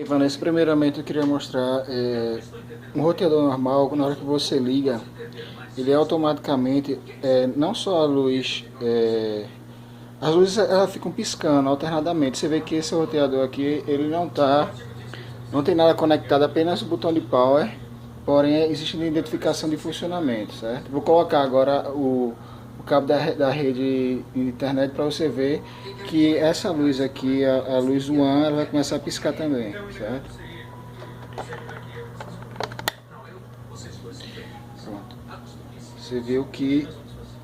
Vanessa, primeiramente eu queria mostrar um roteador normal. Na hora que você liga, ele automaticamente, não só a luz, as luzes elas ficam piscando alternadamente. Você vê que esse roteador aqui, ele não tem nada conectado, apenas o botão de power, porém existe uma identificação de funcionamento, certo? Vou colocar agora o cabo da rede de internet para você ver que essa luz aqui, a luz One, ela vai começar a piscar também, certo? Pronto. Você viu que,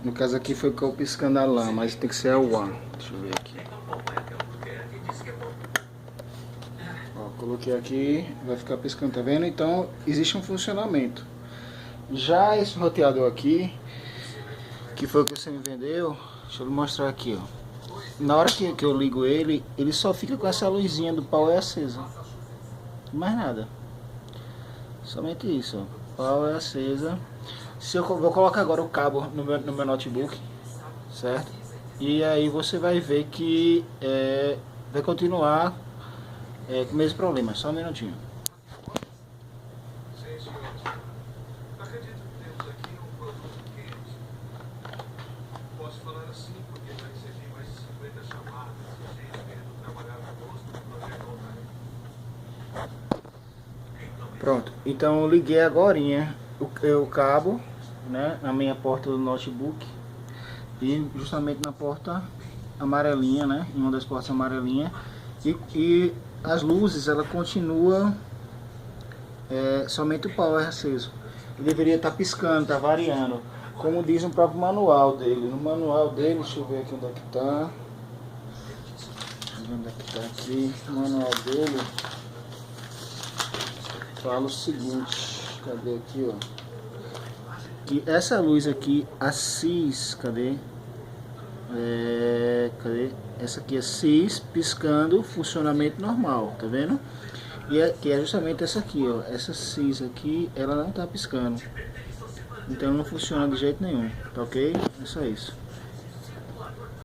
no caso aqui foi o piscando a lã, mas tem que ser a One. Deixa eu ver aqui. Ó, coloquei aqui, vai ficar piscando, tá vendo? Então existe um funcionamento. Já esse roteador aqui, que foi o que você me vendeu, deixa eu mostrar aqui, ó. Na hora que eu ligo ele, ele só fica com essa luzinha do power acesa. Mais nada. Somente isso, ó. Power acesa. Se eu vou colocar agora o cabo no meu notebook, certo? E aí você vai ver que vai continuar com o mesmo problema. Só um minutinho. Posso falar assim, porque já recebi mais de 50 chamadas de gente querendo trabalhar conosco no projeto online. Pronto, então eu liguei agorinha o cabo, né, na minha porta do notebook e justamente na porta amarelinha, né, em uma das portas amarelinhas, e as luzes ela continua somente o power aceso. Ele deveria estar piscando, tá variando, como diz no próprio manual dele. No manual dele, deixa eu ver aqui onde é que tá. Deixa eu ver onde é que tá aqui. O manual dele fala o seguinte, cadê aqui, ó? Que essa luz aqui, a CIS, cadê? Cadê? Essa aqui é CIS, piscando, funcionamento normal, tá vendo? E que é justamente essa aqui, ó. Essa CIS aqui, ela não tá piscando. Então não funciona de jeito nenhum, tá ok? É só isso.